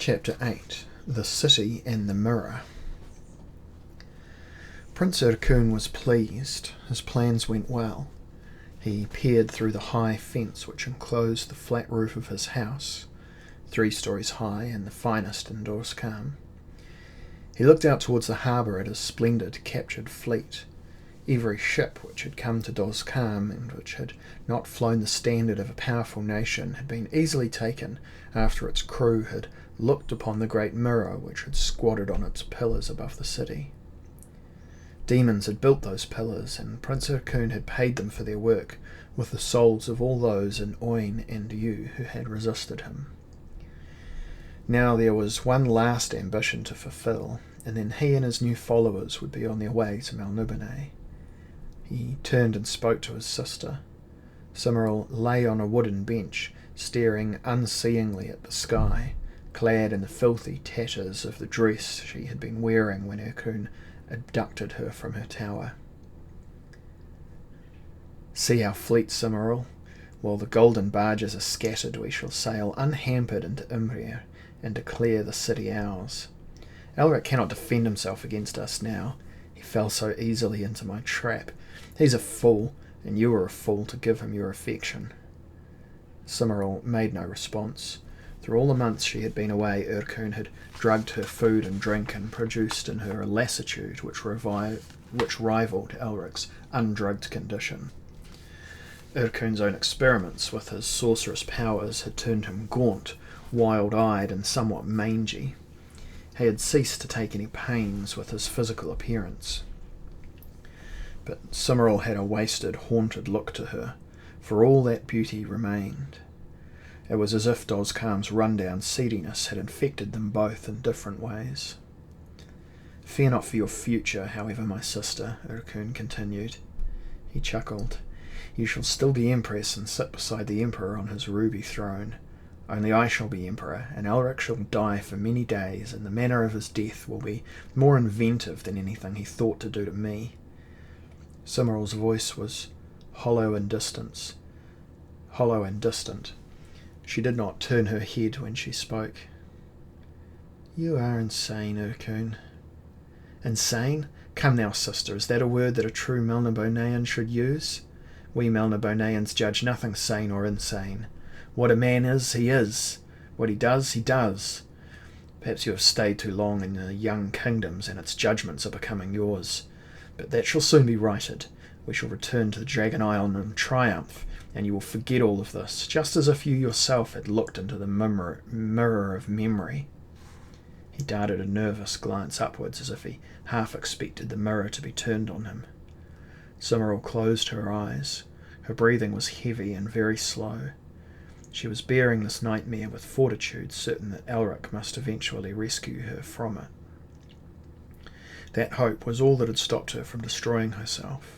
Chapter 8. The City and the Mirror. Prince Ercun was pleased. His plans went well. He peered through the high fence which enclosed the flat roof of his house, 3 stories high and the finest in Dorskam. He looked out towards the harbour at his splendid captured fleet. Every ship which had come to Dorskam and which had not flown the standard of a powerful nation had been easily taken after its crew had looked upon the great mirror which had squatted on its pillars above the city. Demons had built those pillars, and Prince Ercun had paid them for their work with the souls of all those in Oin and Yu who had resisted him. Now there was one last ambition to fulfill, and then he and his new followers would be on their way to Melnibone. He turned and spoke to his sister. Cymoril lay on a wooden bench, staring unseeingly at the sky, clad in the filthy tatters of the dress she had been wearing when Ercun abducted her from her tower. "See our fleet, Cymoril. While the golden barges are scattered, we shall sail unhampered into Imria and declare the city ours. Elric cannot defend himself against us now. He fell so easily into my trap. He's a fool, and you are a fool to give him your affection." Cymoril made no response. Through all the months she had been away, Ercun had drugged her food and drink and produced in her a lassitude which rivaled Elric's undrugged condition. Ercun's own experiments with his sorcerous powers had turned him gaunt, wild-eyed, and somewhat mangy. He had ceased to take any pains with his physical appearance. But Cymoril had a wasted, haunted look to her, for all that beauty remained. It was as if Doskam's run-down seediness had infected them both in different ways. "Fear not for your future, however, my sister," Ercun continued. He chuckled. "You shall still be Empress and sit beside the Emperor on his ruby throne. Only I shall be Emperor, and Elric shall die for many days, and the manner of his death will be more inventive than anything he thought to do to me." Cymoril's voice was hollow and distant. She did not turn her head when she spoke. "You are insane, Ercun." "Insane? Come now, sister, is that a word that a true Melnibonean should use? We Melniboneans judge nothing sane or insane. What a man is, he is. What he does, he does. Perhaps you have stayed too long in the young kingdoms, and its judgments are becoming yours. But that shall soon be righted. We shall return to the Dragon Isle in triumph, and you will forget all of this, just as if you yourself had looked into the mirror of memory." He darted a nervous glance upwards, as if he half expected the mirror to be turned on him. Cymoril closed her eyes. Her breathing was heavy and very slow. She was bearing this nightmare with fortitude, certain that Elric must eventually rescue her from it. That hope was all that had stopped her from destroying herself.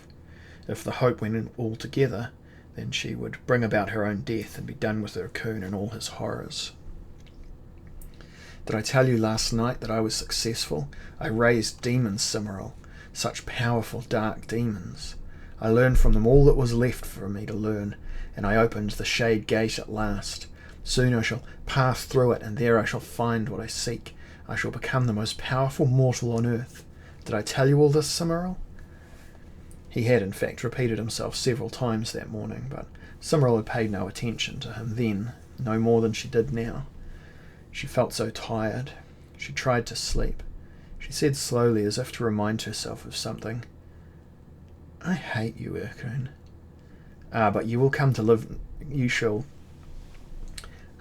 If the hope went in altogether, then she would bring about her own death and be done with Ercun and all his horrors. "Did I tell you last night that I was successful? I raised demons, Cymoril, such powerful dark demons. I learned from them all that was left for me to learn, and I opened the Shade Gate at last. Soon I shall pass through it, and there I shall find what I seek. I shall become the most powerful mortal on earth. Did I tell you all this, Cymoril?" He had in fact repeated himself several times that morning, but Cymoril had paid no attention to him then, no more than she did now. She felt so tired. She tried to sleep. She said slowly, as if to remind herself of something, "I hate you, Ercun." But you will come to live. You shall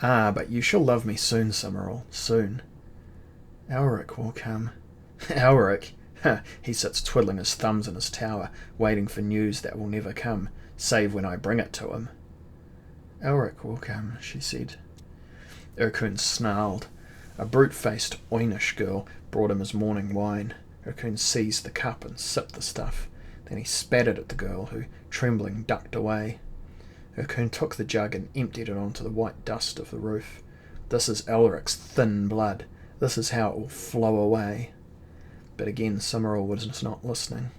love me soon, Cymoril, soon." "Elric will come." "Elric? He sits twiddling his thumbs in his tower, waiting for news that will never come, save when I bring it to him." "Elric will come," she said. Ercun snarled. A brute-faced Oinish girl brought him his morning wine. Ercun seized the cup and sipped the stuff. Then he spat it at the girl, who, trembling, ducked away. Ercun took the jug and emptied it onto the white dust of the roof. "This is Elric's thin blood. This is how it will flow away." But again Cymoril was not listening.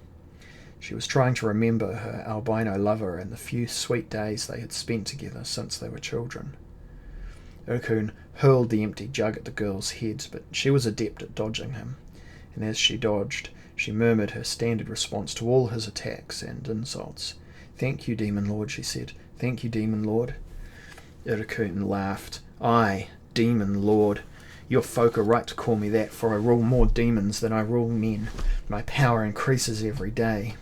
She was trying to remember her albino lover and the few sweet days they had spent together since they were children. Ercun hurled the empty jug at the girl's head, but she was adept at dodging him, and as she dodged, she murmured her standard response to all his attacks and insults. "Thank you, Demon Lord," she said. "Thank you, Demon Lord." Ericune laughed. "Aye, Demon Lord. Your folk are right to call me that, for I rule more demons than I rule men. My power increases every day."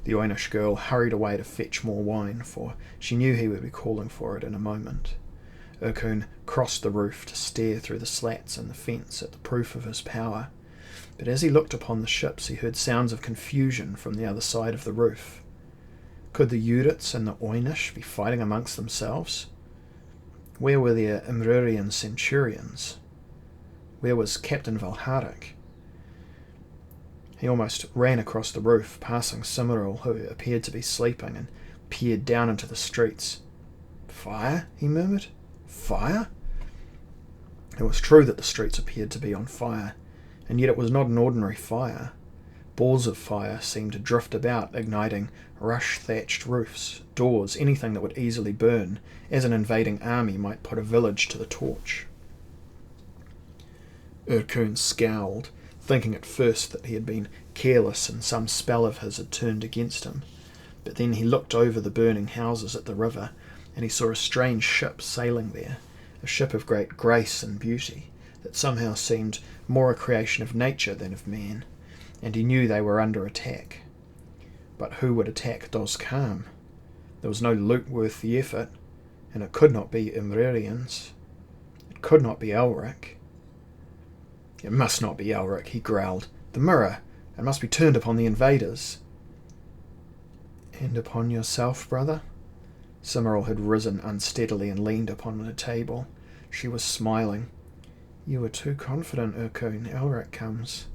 The Oynish girl hurried away to fetch more wine, for she knew he would be calling for it in a moment. Ericune crossed the roof to stare through the slats in the fence at the proof of his power, but as he looked upon the ships he heard sounds of confusion from the other side of the roof. Could the Udits and the Oynish be fighting amongst themselves? Where were their Imrurian centurions? Where was Captain Valharic? He almost ran across the roof, passing Cimmeril, who appeared to be sleeping, and peered down into the streets. "Fire?" he murmured. "Fire?" It was true that the streets appeared to be on fire, and yet it was not an ordinary fire. Balls of fire seemed to drift about, igniting rush-thatched roofs, doors, anything that would easily burn, as an invading army might put a village to the torch. Ericune scowled, thinking at first that he had been careless and some spell of his had turned against him. But then he looked over the burning houses at the river, and he saw a strange ship sailing there, a ship of great grace and beauty, that somehow seemed more a creation of nature than of man, and he knew they were under attack. But who would attack Doscam? There was no loot worth the effort, and it could not be Imrarians. It could not be Elric. "It must not be Elric," he growled. "The mirror! It must be turned upon the invaders." "And upon yourself, brother?" Cimmeril had risen unsteadily and leaned upon the table. She was smiling. "You were too confident, Ericune. Elric comes."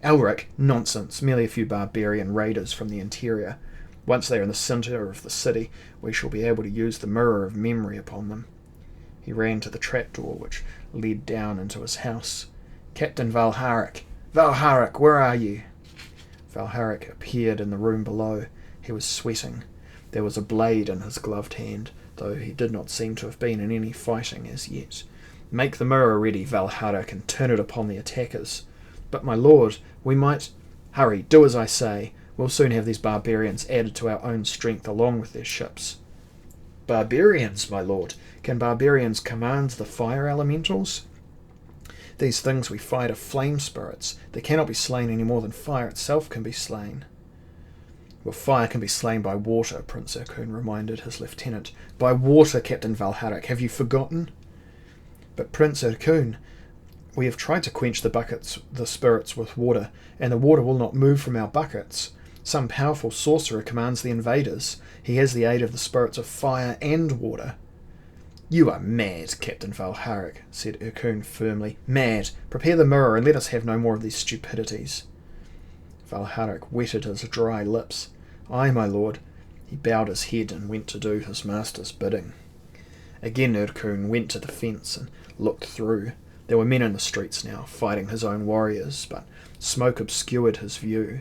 "Elric? Nonsense. Merely a few barbarian raiders from the interior. Once they are in the centre of the city, we shall be able to use the mirror of memory upon them." He ran to the trapdoor which led down into his house. "Captain Valharic! Valharic, where are you?" Valharic appeared in the room below. He was sweating. There was a blade in his gloved hand, though he did not seem to have been in any fighting as yet. "Make the mirror ready, Valharic, and turn it upon the attackers." "But my lord, we might—" "Hurry, do as I say. We'll soon have these barbarians added to our own strength along with their ships." "Barbarians, my lord? Can barbarians command the fire elementals?" "These things we fight are flame spirits. They cannot be slain any more than fire itself can be slain." "Well, fire can be slain by water," Prince Ericune reminded his lieutenant. "By water, Captain Valharic. Have you forgotten?" "But Prince Ericune, we have tried to quench the spirits with water, and the water will not move from our buckets. Some powerful sorcerer commands the invaders. He has the aid of the spirits of fire and water." "You are mad, Captain Valharic," said Ericune firmly. "Mad! Prepare the mirror, and let us have no more of these stupidities." Valharic wetted his dry lips. "Aye, my lord." He bowed his head and went to do his master's bidding. Again Ericune went to the fence and looked through. There were men in the streets now, fighting his own warriors, but smoke obscured his view.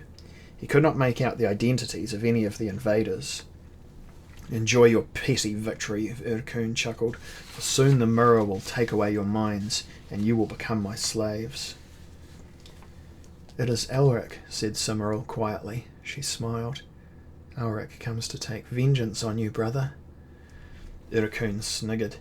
He could not make out the identities of any of the invaders. "Enjoy your petty victory," Ericune chuckled, "for soon the mirror will take away your minds, and you will become my slaves." "It is Elric," said Cimmeril quietly. She smiled. "Elric comes to take vengeance on you, brother." Ericune sniggered.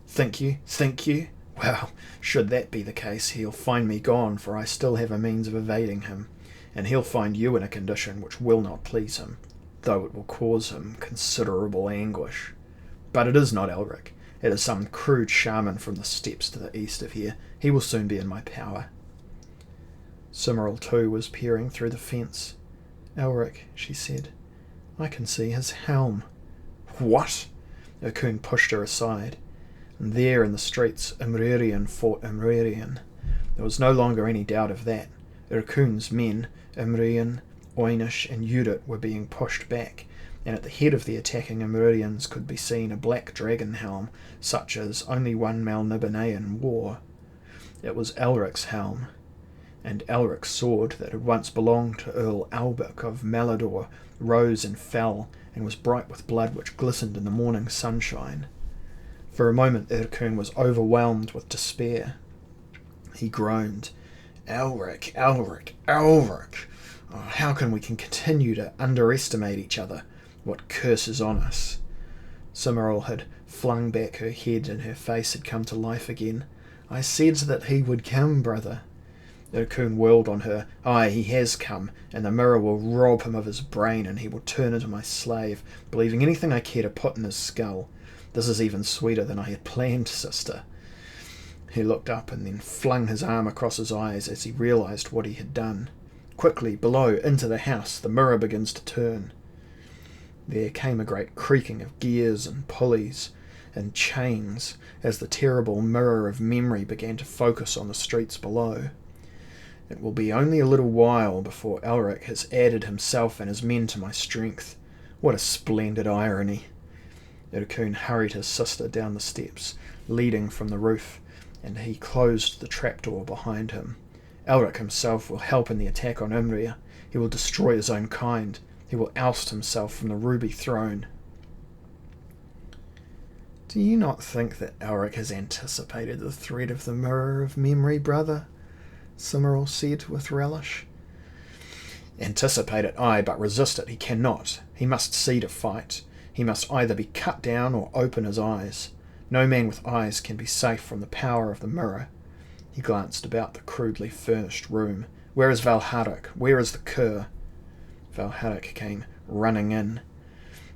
Think you? Well, should that be the case, he'll find me gone, for I still have a means of evading him, and he'll find you in a condition which will not please him, though it will cause him considerable anguish. But it is not Elric. It is some crude shaman from the steppes to the east of here. He will soon be in my power." Cimmeril too was peering through the fence. "Elric," she said. "I can see his helm." "What?" Ericune pushed her aside. And there in the streets Imrarian fought Imrarian. There was no longer any doubt of that. Ericune's men, Imrarian, Oynish and Udit, were being pushed back, and at the head of the attacking Imrarians could be seen a black dragon helm, such as only one Melnibonean wore. It was Elric's helm, and Elric's sword that had once belonged to Earl Albic of Malador rose and fell, and was bright with blood which glistened in the morning sunshine. For a moment Erkun was overwhelmed with despair. He groaned, "Elric, Elric, Elric! Oh, how can we continue to underestimate each other? What curse is on us?" Cimaril had flung back her head and her face had come to life again. "I said that he would come, brother." Erkun whirled on her. "Aye, he has come, and the mirror will rob him of his brain, and he will turn into my slave, believing anything I care to put in his skull. This is even sweeter than I had planned, sister." He looked up and then flung his arm across his eyes as he realised what he had done. Quickly, below, into the house, the mirror begins to turn. There came a great creaking of gears and pulleys and chains as the terrible mirror of memory began to focus on the streets below. It will be only a little while before Elric has added himself and his men to my strength. What a splendid irony! Erkun hurried his sister down the steps, leading from the roof, and he closed the trapdoor behind him. Elric himself will help in the attack on Imria. He will destroy his own kind. He will oust himself from the ruby throne. "Do you not think that Elric has anticipated the threat of the mirror of memory, brother?" Cimaril said with relish. "Anticipate it, aye, but resist it he cannot. He must see to fight. He must either be cut down or open his eyes. No man with eyes can be safe from the power of the mirror." He glanced about the crudely furnished room. "Where is Valharic? Where is the cur?" Valharic came running in.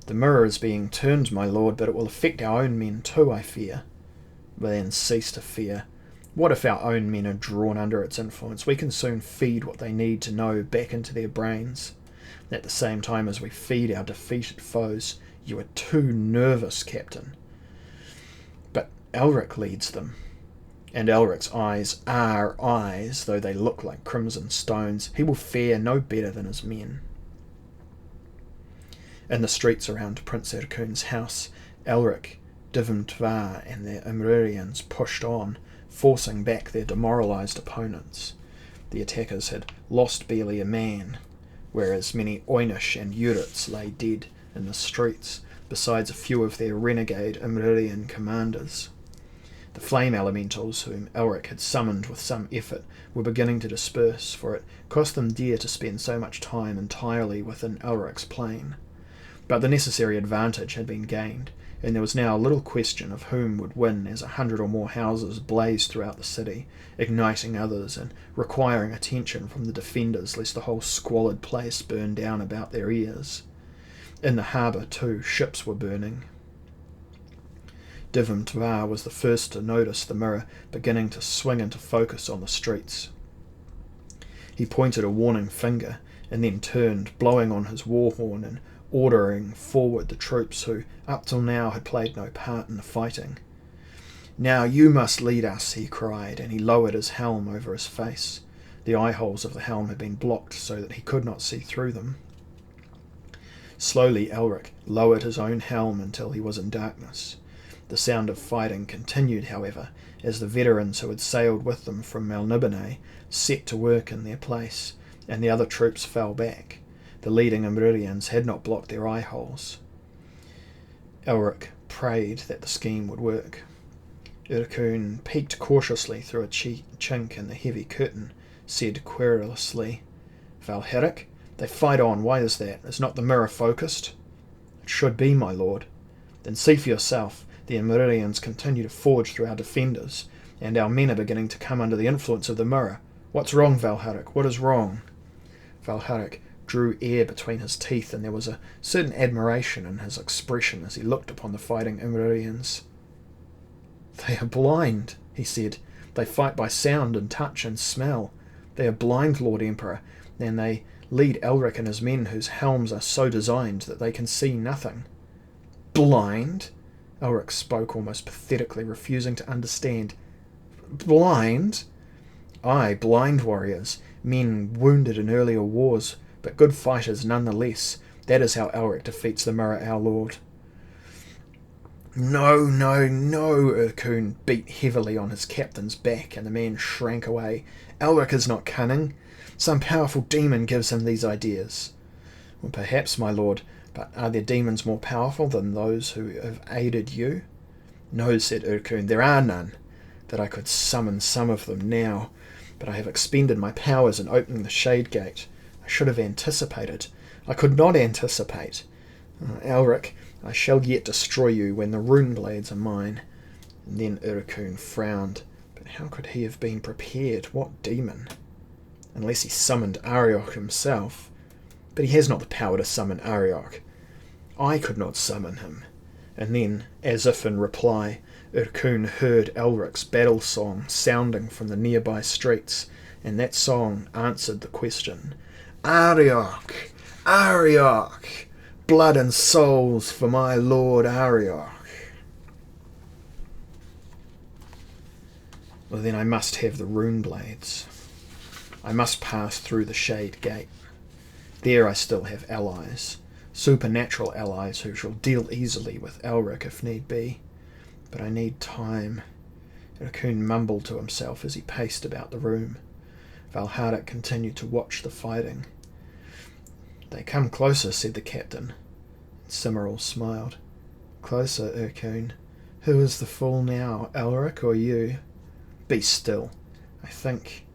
"The mirror is being turned, my lord, but it will affect our own men too, I fear." "But then cease to fear. What if our own men are drawn under its influence? We can soon feed what they need to know back into their brains. At the same time as we feed our defeated foes. You are too nervous, Captain." "But Elric leads them. And Elric's eyes are eyes, though they look like crimson stones. He will fare no better than his men." In the streets around Prince Erkun's house, Elric, Divim Tvar and their Imririans pushed on, forcing back their demoralised opponents. The attackers had lost barely a man, whereas many Oynish and Urits lay dead in the streets, besides a few of their renegade Imririan commanders. The flame elementals, whom Elric had summoned with some effort, were beginning to disperse, for it cost them dear to spend so much time entirely within Elric's plane. But the necessary advantage had been gained, and there was now little question of whom would win as 100 or more houses blazed throughout the city, igniting others and requiring attention from the defenders lest the whole squalid place burn down about their ears. In the harbour, too, ships were burning. Divim Tvar was the first to notice the mirror beginning to swing into focus on the streets. He pointed a warning finger and then turned, blowing on his war horn and ordering forward the troops who, up till now, had played no part in the fighting. "Now you must lead us," he cried, and he lowered his helm over his face. The eye-holes of the helm had been blocked so that he could not see through them. Slowly Elric lowered his own helm until he was in darkness. The sound of fighting continued, however, as the veterans who had sailed with them from Melnibone set to work in their place, and the other troops fell back. The leading Imririans had not blocked their eye-holes. Elric prayed that the scheme would work. Erkun peeked cautiously through a chink in the heavy curtain, said querulously, "Valharic? They fight on, why is that? Is not the mirror focused?" "It should be, my lord." "Then see for yourself. The Imririans continue to forge through our defenders, and our men are beginning to come under the influence of the mirror. What's wrong, Valharic? What is wrong?" Valharic drew air between his teeth, and there was a certain admiration in his expression as he looked upon the fighting Imririans. "They are blind," he said. "They fight by sound and touch and smell. They are blind, Lord Emperor, and they lead Elric and his men whose helms are so designed that they can see nothing." "Blind?" Elric spoke almost pathetically, refusing to understand. "Blind?" "Aye, blind warriors, men wounded in earlier wars, but good fighters nonetheless. That is how Elric defeats the mirror, our lord." "No, no, no!" Erkun beat heavily on his captain's back, and the man shrank away. "Elric is not cunning. Some powerful demon gives him these ideas." "Well, perhaps, my lord, but are there demons more powerful than those who have aided you?" No, said Urkun, there are none. That I could summon some of them now, but I have expended my powers in opening the shade gate. I should have anticipated. I could not anticipate. Elric, I shall yet destroy you when the rune blades are mine. And then Urkun frowned. But how could he have been prepared? What demon? Unless he summoned Arioch himself. But he has not the power to summon Arioch. I could not summon him. And then, as if in reply, Urkun heard Elric's battle song sounding from the nearby streets, and that song answered the question. Arioch! Arioch! Blood and souls for my lord Arioch! Well, then I must have the rune blades. I must pass through the shade gate. There I still have allies. Supernatural allies who shall deal easily with Elric if need be. But I need time. Urkun mumbled to himself as he paced about the room. Valharic continued to watch the fighting. They come closer, said the captain. Cimmerel smiled. Closer, Urkun. Who is the fool now, Elric or you? Be still. I think...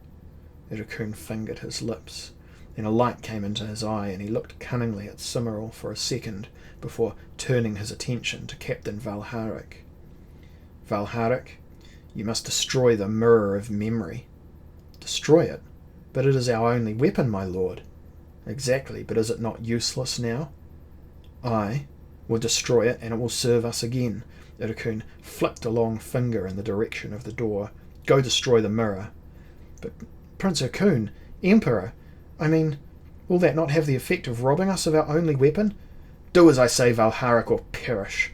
Urkun fingered his lips. Then a light came into his eye, and he looked cunningly at Cimmerel for a second before turning his attention to Captain Valharic. Valharic, you must destroy the Mirror of Memory. Destroy it? But it is our only weapon, my lord. Exactly, but is it not useless now? I will destroy it, and it will serve us again. Urkun flicked a long finger in the direction of the door. Go destroy the mirror. But Prince Urkun, Emperor, I mean, will that not have the effect of robbing us of our only weapon? Do as I say, Valharic, or perish.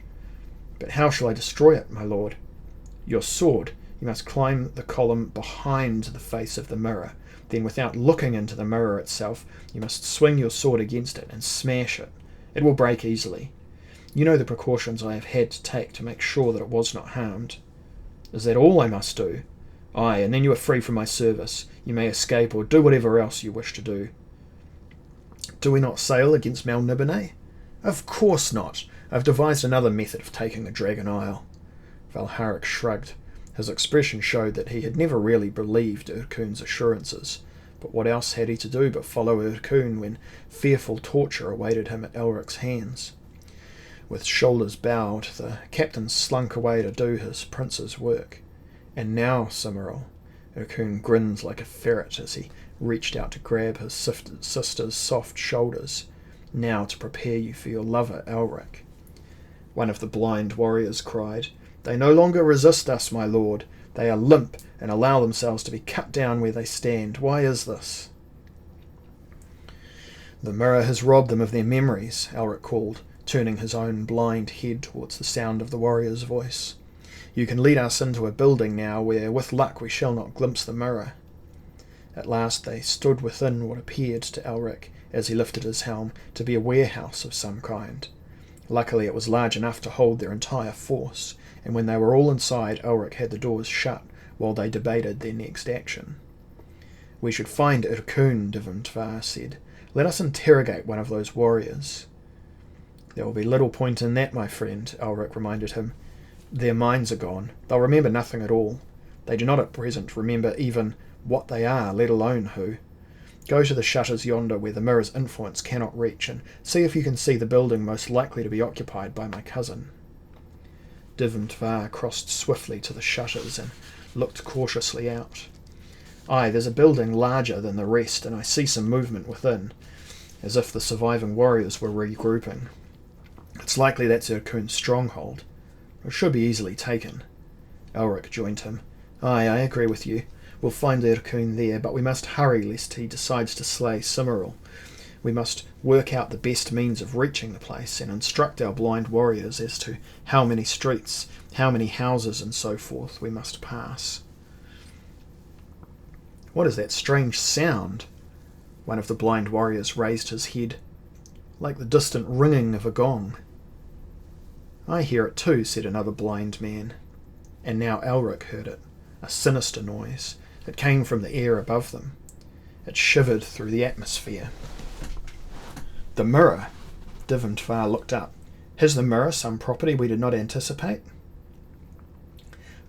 But how shall I destroy it, my lord? Your sword. You must climb the column behind the face of the mirror. Then, without looking into the mirror itself, you must swing your sword against it and smash it. It will break easily. You know the precautions I have had to take to make sure that it was not harmed. Is that all I must do? Aye, and then you are free from my service. You may escape or do whatever else you wish to do. Do we not sail against Melnibone? Of course not. I've devised another method of taking the Dragon Isle. Valharic shrugged. His expression showed that he had never really believed Urkun's assurances. But what else had he to do but follow Urkun when fearful torture awaited him at Elric's hands? With shoulders bowed, the captain slunk away to do his prince's work. And now, Cimmerel, Urkun grinned like a ferret as he reached out to grab his sister's soft shoulders. Now to prepare you for your lover, Elric. One of the blind warriors cried, They no longer resist us, my lord. They are limp and allow themselves to be cut down where they stand. Why is this? The mirror has robbed them of their memories, Elric called, turning his own blind head towards the sound of the warrior's voice. You can lead us into a building now where, with luck, we shall not glimpse the mirror. At last they stood within what appeared to Elric, as he lifted his helm, to be a warehouse of some kind. Luckily it was large enough to hold their entire force, and when they were all inside, Elric had the doors shut while they debated their next action. We should find Urkun, Diventvar said. Let us interrogate one of those warriors. There will be little point in that, my friend, Elric reminded him. Their minds are gone. They'll remember nothing at all. They do not at present remember even what they are, let alone who. Go to the shutters yonder where the mirror's influence cannot reach, and see if you can see the building most likely to be occupied by my cousin. Diventvar crossed swiftly to the shutters and looked cautiously out. Aye, there's a building larger than the rest, and I see some movement within, as if the surviving warriors were regrouping. It's likely that's Urkun's stronghold. It should be easily taken. Elric joined him. Aye, I agree with you. We'll find Urkun there, but we must hurry lest he decides to slay Cimmerel. We must work out the best means of reaching the place and instruct our blind warriors as to how many streets, how many houses and so forth we must pass. What is that strange sound? One of the blind warriors raised his head, like the distant ringing of a gong. I hear it too, said another blind man. And now Elric heard it, a sinister noise. It came from the air above them. It shivered through the atmosphere. The mirror. Diventvar looked up. Has the mirror some property we did not anticipate?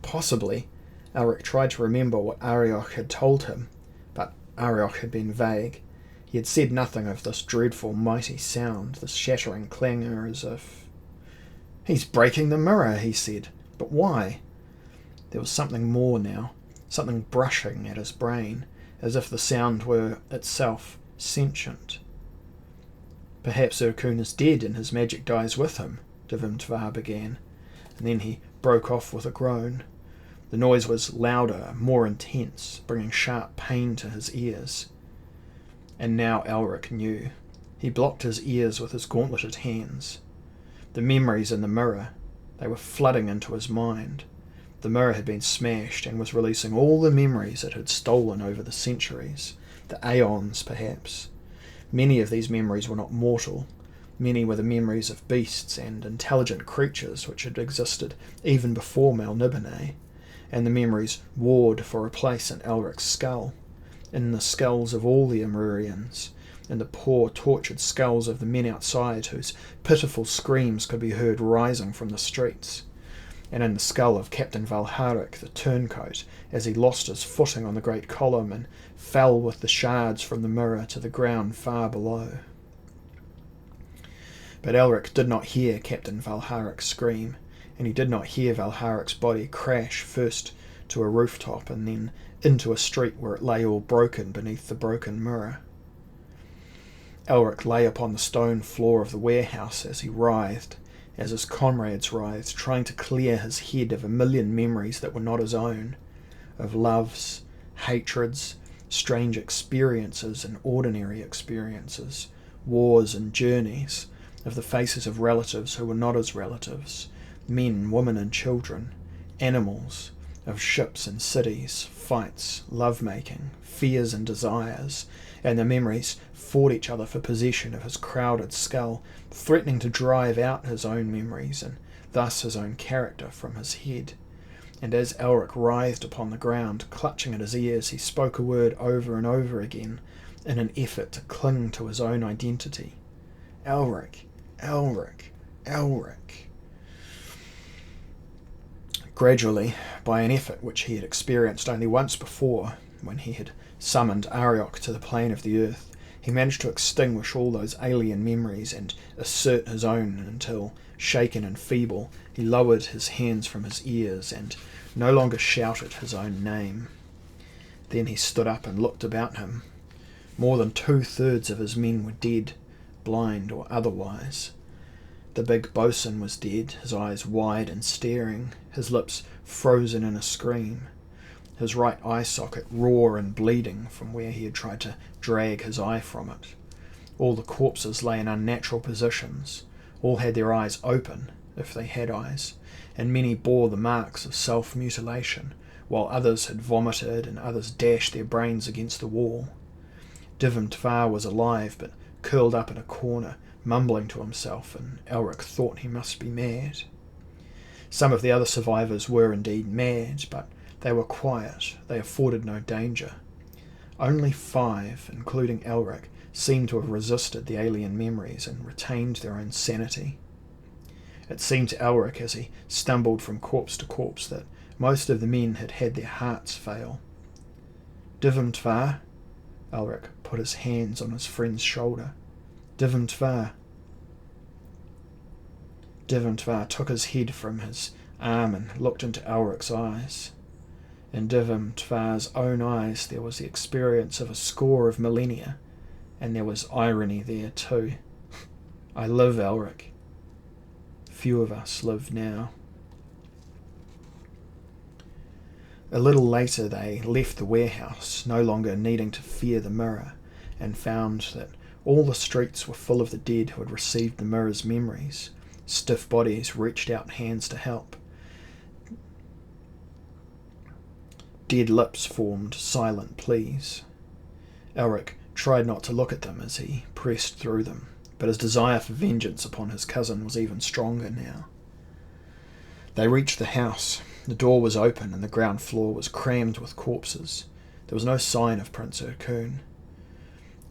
Possibly, Elric tried to remember what Arioch had told him, but Arioch had been vague. He had said nothing of this dreadful mighty sound, this shattering clangor, as if... "He's breaking the mirror," he said. But why? There was something more now, something brushing at his brain, as if the sound were itself sentient. "Perhaps Urkun is dead and his magic dies with him," Divimtvar began, and then he broke off with a groan. The noise was louder, more intense, bringing sharp pain to his ears. And now Elric knew. He blocked his ears with his gauntleted hands. The memories in the mirror, they were flooding into his mind. The mirror had been smashed and was releasing all the memories it had stolen over the centuries, the aeons perhaps. Many of these memories were not mortal. Many were the memories of beasts and intelligent creatures which had existed even before Melnibone, and the memories warred for a place in Elric's skull, in the skulls of all the Amrurians, in the poor tortured skulls of the men outside whose pitiful screams could be heard rising from the streets, and in the skull of Captain Valharic the turncoat as he lost his footing on the great column and fell with the shards from the mirror to the ground far below. But Elric did not hear Captain Valharic scream, and he did not hear Valharic's body crash first to a rooftop and then into a street where it lay all broken beneath the broken mirror. Elric lay upon the stone floor of the warehouse as he writhed, as his comrades writhed, trying to clear his head of a million memories that were not his own, of loves, hatreds, strange experiences and ordinary experiences, wars and journeys, of the faces of relatives who were not his relatives, men, women and children, animals, of ships and cities, fights, love-making, fears and desires, and the memories fought each other for possession of his crowded skull, threatening to drive out his own memories and thus his own character from his head. And as Elric writhed upon the ground, clutching at his ears, he spoke a word over and over again in an effort to cling to his own identity. Elric, Elric, Elric. Gradually, by an effort which he had experienced only once before, when he had summoned Arioch to the plane of the earth, he managed to extinguish all those alien memories and assert his own until, shaken and feeble, he lowered his hands from his ears and no longer shouted his own name. Then he stood up and looked about him. More than 2/3 of his men were dead, blind or otherwise. The big bosun was dead, his eyes wide and staring, his lips frozen in a scream, his right eye socket raw and bleeding from where he had tried to drag his eye from it. All the corpses lay in unnatural positions. All had their eyes open, if they had eyes, and many bore the marks of self-mutilation, while others had vomited and others dashed their brains against the wall. Divimtvar was alive, but curled up in a corner, mumbling to himself, and Elric thought he must be mad. Some of the other survivors were indeed mad, but they were quiet, they afforded no danger. Only 5, including Elric, seemed to have resisted the alien memories and retained their own sanity. It seemed to Elric, as he stumbled from corpse to corpse, that most of the men had had their hearts fail. Divimtvar? Elric put his hands on his friend's shoulder. Divimtvar. Divimtvar took his head from his arm and looked into Elric's eyes. In Divimtvar's own eyes there was the experience of a score of millennia, and there was irony there too. I live, Elric. Few of us live now. A little later they left the warehouse, no longer needing to fear the mirror, and found that all the streets were full of the dead who had received the mirror's memories. Stiff bodies reached out hands to help. Dead lips formed silent pleas. Elric tried not to look at them as he pressed through them, but his desire for vengeance upon his cousin was even stronger now. They reached the house. The door was open and the ground floor was crammed with corpses. There was no sign of Prince Urkun.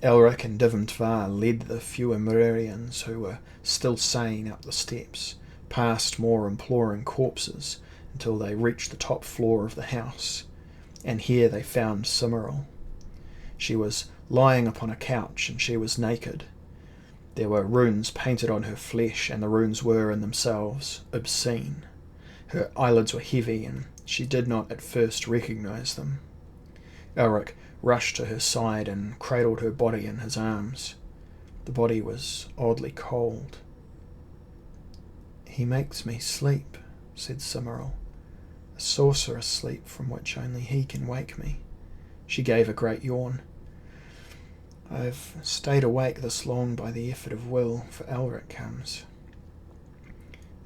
Elric and Divimtvar led the few Amrurians who were still sane up the steps, past more imploring corpses, until they reached the top floor of the house, and here they found Cymoril. She was lying upon a couch, and she was naked. There were runes painted on her flesh, and the runes were in themselves obscene. Her eyelids were heavy, and she did not at first recognise them. Elric rushed to her side and cradled her body in his arms. The body was oddly cold. "He makes me sleep," said Cymoril. "A sorcerer's sleep from which only he can wake me." She gave a great yawn. "I've stayed awake this long by the effort of will, for Elric comes."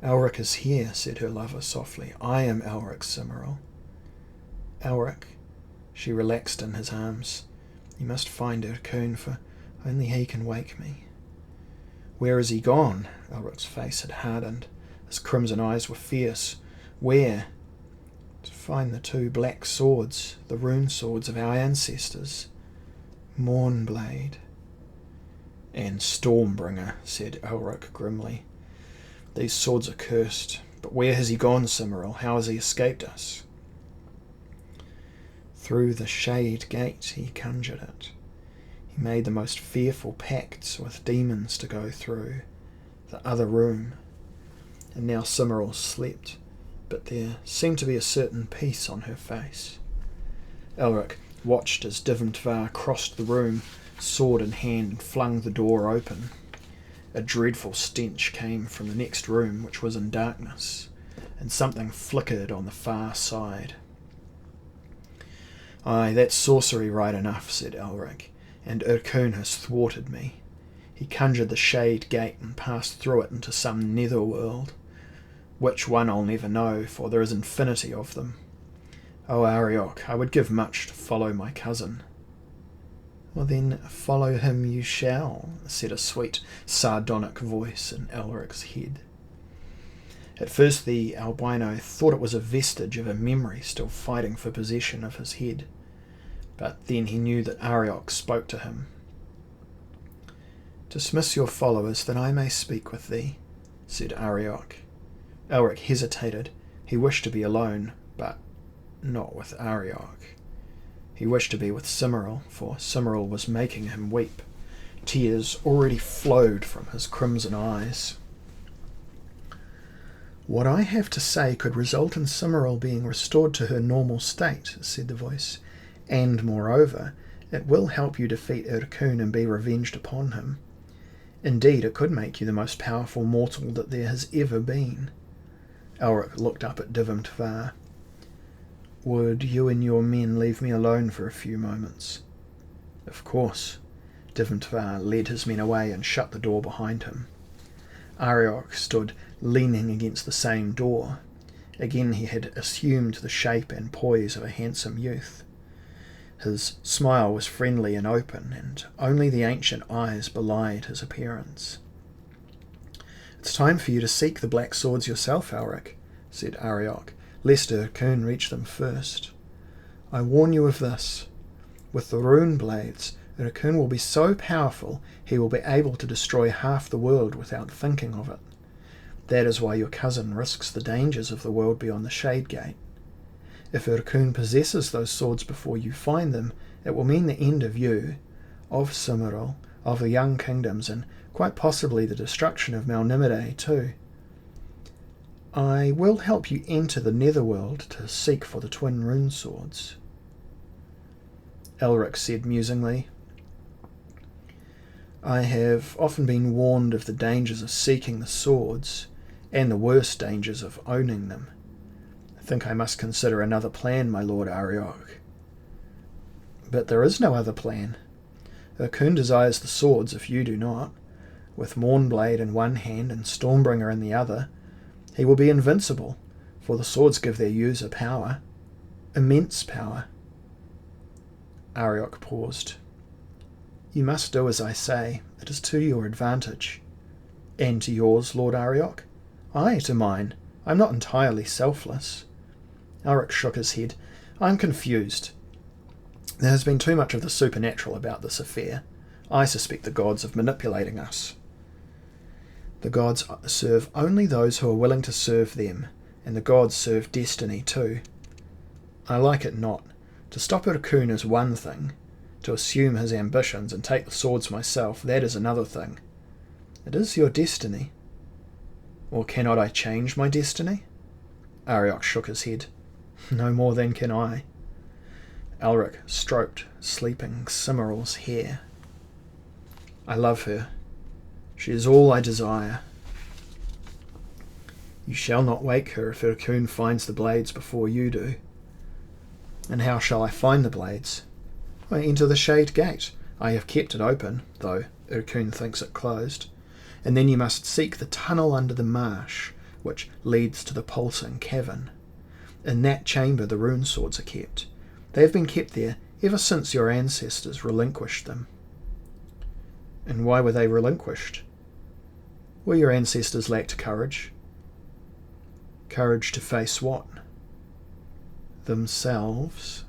"Elric is here," said her lover softly. "I am Elric, Cymoril." "Elric." She relaxed in his arms. "You must find Ercune, for only he can wake me." "Where is he gone?" Elric's face had hardened. His crimson eyes were fierce. "Where?" "To find the 2 black swords, the rune swords of our ancestors. Mournblade." "And Stormbringer," said Elric grimly. "These swords are cursed. But where has he gone, Cymoril? How has he escaped us?" "Through the Shade Gate he conjured it. He made the most fearful pacts with demons to go through the other room." And now Cymoril slept, but there seemed to be a certain peace on her face. Elric watched as Diventvar crossed the room, sword in hand, and flung the door open. A dreadful stench came from the next room, which was in darkness, and something flickered on the far side. "Aye, that's sorcery right enough," said Elric, "and Ercune has thwarted me. He conjured the Shade Gate and passed through it into some netherworld. Which one I'll never know, for there is infinity of them. Oh, Arioch, I would give much to follow my cousin." "Well then, follow him you shall," said a sweet, sardonic voice in Elric's head. At first the albino thought it was a vestige of a memory still fighting for possession of his head, but then he knew that Arioch spoke to him. "Dismiss your followers, that I may speak with thee," said Arioch. Elric hesitated. He wished to be alone, but not with Arioch. He wished to be with Cymoril, for Cymoril was making him weep. Tears already flowed from his crimson eyes. "What I have to say could result in Cymoril being restored to her normal state," said the voice, "and, moreover, it will help you defeat Ercune and be revenged upon him. Indeed, it could make you the most powerful mortal that there has ever been." Elric looked up at Diventvar. "Would you and your men leave me alone for a few moments?" "Of course." Diventvar led his men away and shut the door behind him. Arioch stood leaning against the same door. Again he had assumed the shape and poise of a handsome youth. His smile was friendly and open, and only the ancient eyes belied his appearance. "It's time for you to seek the black swords yourself, Elric," said Arioch, "lest Ercune reach them first. I warn you of this. With the rune blades, Ercune will be so powerful he will be able to destroy half the world without thinking of it. That is why your cousin risks the dangers of the world beyond the Shade Gate. If Ercune possesses those swords before you find them, it will mean the end of you, of Cymoril, of the Young Kingdoms, and quite possibly the destruction of Melnibone too. I will help you enter the netherworld to seek for the twin rune swords." Elric said musingly, "I have often been warned of the dangers of seeking the swords, and the worse dangers of owning them. I think I must consider another plan, my lord Arioch." "But there is no other plan. Ercune desires the swords if you do not. With Mournblade in one hand and Stormbringer in the other, he will be invincible, for the swords give their user power. Immense power." Arioch paused. "You must do as I say. It is to your advantage." "And to yours, Lord Arioch?" "Aye, to mine. I am not entirely selfless." Elric shook his head. "I am confused. There has been too much of the supernatural about this affair. I suspect the gods of manipulating us." "The gods serve only those who are willing to serve them, and the gods serve destiny too. I like it not. To stop Urkun is one thing. To assume his ambitions and take the swords myself, that is another thing. It is your destiny. Or cannot I change my destiny? Arioch shook his head. No more than can I. Elric stroked sleeping Cimmeral's hair. I love her. She is all I desire. You shall not wake her if Urkun finds the blades before you do. And how shall I find the blades? I enter the Shade Gate. I have kept it open, though Urkun thinks it closed. And then you must seek the tunnel under the marsh, which leads to the pulsing cavern. In that chamber the rune swords are kept. They have been kept there ever since your ancestors relinquished them. And why were they relinquished? Well, your ancestors lacked courage. Courage to face what? Themselves?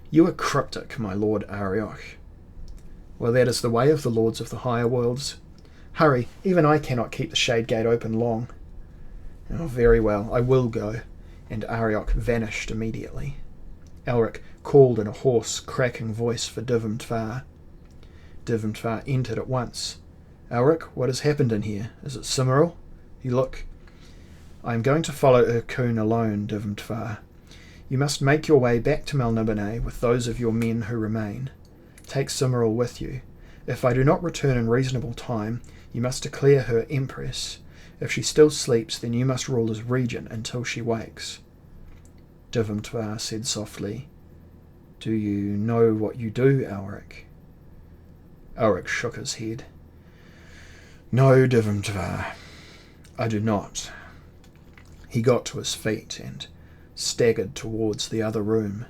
You are cryptic, my lord Arioch. Well, that is the way of the lords of the higher worlds. Hurry, even I cannot keep the Shade Gate open long. Oh, very well, I will go. And Arioch vanished immediately. Elric called in a hoarse, cracking voice for Divimtvar. Divimtvar entered at once. Elric, what has happened in here? Is it Cimmeral? You look... I am going to follow Urkun alone, Divimtvar. You must make your way back to Melnibone with those of your men who remain. Take Cimmeral with you. If I do not return in reasonable time, you must declare her Empress. If she still sleeps, then you must rule as regent until she wakes. Divimtvar said softly, Do you know what you do, Elric? Elric shook his head. No, Divimtvar, I do not. He got to his feet and staggered towards the other room,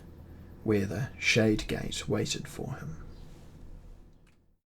where the Shade Gate waited for him.